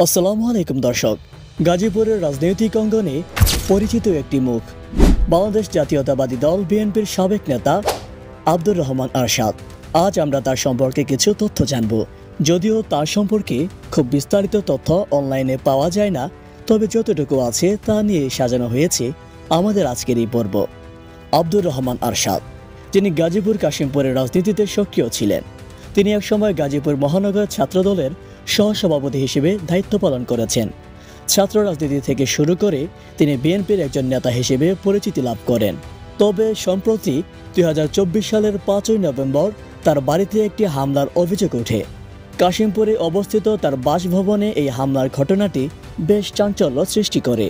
আসসালামু আলাইকুম দর্শক। গাজীপুরের রাজনৈতিক অঙ্গনে পরিচিত একটি মুখ বাংলাদেশ জাতীয়তাবাদী দল বিএনপির সাবেক নেতা আব্দুর রহমান আরশাদ। আজ আমরা তার সম্পর্কে কিছু তথ্য জানব। যদিও তার সম্পর্কে খুব বিস্তারিত তথ্য অনলাইনে পাওয়া যায় না, তবে যতটুকু আছে তা নিয়ে সাজানো হয়েছে আমাদের আজকের এই পর্ব। আব্দুর রহমান আরশাদ, যিনি গাজীপুর কাশিমপুরের রাজনীতিতে সক্রিয় ছিলেন। তিনি একসময় গাজীপুর মহানগর ছাত্রদলের সহসভাপতি হিসেবে দায়িত্ব পালন করেছেন। ছাত্র রাজনীতি থেকে শুরু করে তিনি বিএনপির একজন নেতা হিসেবে পরিচিতি লাভ করেন। তবে সম্প্রতি 2024 সালের 5ই নভেম্বর তার বাড়িতে একটি হামলার অভিযোগ ওঠে। কাশিমপুরে অবস্থিত তার বাসভবনে এই হামলার ঘটনাটি বেশ চাঞ্চল্য সৃষ্টি করে।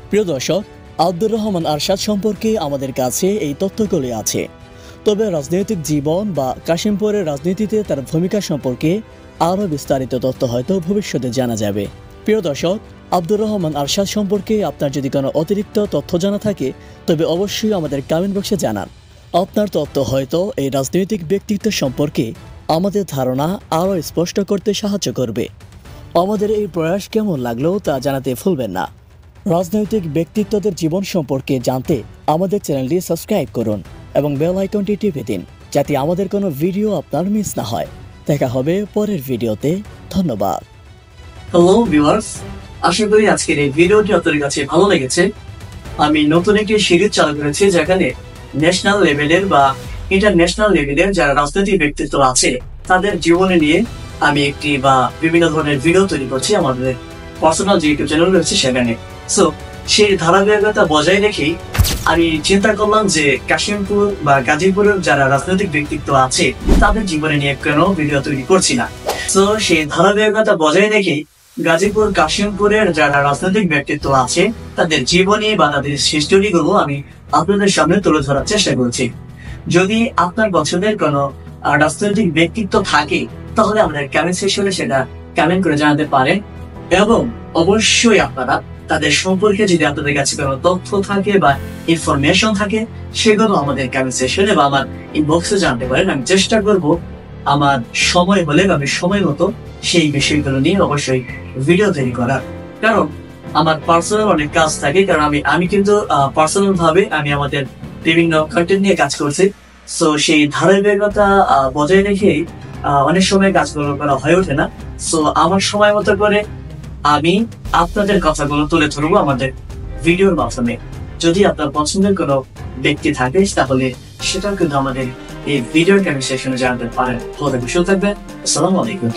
প্রিয় দর্শক, আব্দুর রহমান আরশাদ সম্পর্কে আমাদের কাছে এই তথ্যগুলি আছে, তবে রাজনৈতিক জীবন বা কাশিমপুরের রাজনীতিতে তার ভূমিকা সম্পর্কে আরও বিস্তারিত তথ্য হয়তো ভবিষ্যতে জানা যাবে। প্রিয় দর্শক, আব্দুর রহমান আরশাদ সম্পর্কে আপনার যদি কোনো অতিরিক্ত তথ্য জানা থাকে তবে অবশ্যই আমাদের কমেন্ট বক্সে জানান। আপনার তথ্য হয়তো এই রাজনৈতিক ব্যক্তিত্ব সম্পর্কে আমাদের ধারণা আরও স্পষ্ট করতে সাহায্য করবে। আমাদের এই প্রয়াস কেমন লাগলো তা জানাতে ভুলবেন না। রাজনৈতিক ব্যক্তিত্বদের জীবন সম্পর্কে জানতে আমাদের চ্যানেলটি সাবস্ক্রাইব করুন এবং বেল আইকনটি টিপে দিন, যাতে আমাদের কোনো ভিডিও আপনার মিস না হয়। দেখা হবে পরের ভিডিওতে। ধন্যবাদ। হ্যালো ভিউয়ার্স, আশা করি আজকের এই ভিডিওটি আপনাদের কাছে ভালো লেগেছে। আমি নতুন একটি সিরিজ চালু করেছি, যেখানে ন্যাশনাল লেভেলের বা ইন্টারন্যাশনাল লেভেলের যারা রাজনৈতিক ব্যক্তিত্ব আছে তাদের জীবনে নিয়ে আমি একটি বা বিভিন্ন ধরনের ভিডিও তৈরি করছি আমাদের পার্সোনাল যে ইউটিউব চ্যানেল রয়েছে সেখানে। সো সেই ধারাবাহিকতা বজায় রেখেই আমি চিন্তা করলাম যে কাশিমপুর বা গাজীপুরের যারা রাজনৈতিক ব্যক্তিত্ব আছে তাদের জীবনে নিয়ে কেন ভিডিও তৈরি করছি না। তো সেই ধারাবাহিকতা বজায় রেখেই গাজীপুর কাশিমপুরের যারা রাজনৈতিক ব্যক্তিত্ব আছে তাদের জীবনী বা তাদের হিস্টোরি গুলো আমি আপনাদের সামনে তুলে ধরার চেষ্টা করছি। যদি আপনার পছন্দের কোনো রাজনৈতিক ব্যক্তিত্ব থাকে তাহলে আমাদের কমেন্ট সেকশনে সেটা কমেন্ট করে জানাতে পারেন, এবং অবশ্যই আপনারা তাদের সম্পর্কে যদি আপনাদের কাছে কোনো তথ্য থাকে বা ইনফরমেশন থাকে সেগুলো আমাদের কমেন্ট সেকশনে বা আমার ইনবক্সে জানতে পারেন। আমি চেষ্টা করব আমার সময় হলে আমি সময় মতো সেই বিষয়গুলো নিয়ে অবশ্যই ভিডিও তৈরি করার। কারণ আমার পার্সোনাল অনেক কাজ থাকে, কারণ আমি কিন্তু পার্সোনাল ভাবে আমি আমাদের বিভিন্ন কন্টেন্ট নিয়ে কাজ করছি। সো সেই ধারাবাহিকতা বজায় রেখেই অনেক সময় কাজগুলো করা হয়ে ওঠে না। সো আমার সময় মতো করে আমি আপনাদের কথাগুলো তুলে ধরবো আমাদের ভিডিওর মাধ্যমে। যদি আপনার পছন্দের কোনো ব্যক্তি থাকে তাহলে সেটাও কিন্তু আমাদের এই ভিডিওর কমেন্ট সেকশনে জানাতে পারেন। ভালো থাকবেন, সুস্থ থাকবেন। আসসালামু আলাইকুম।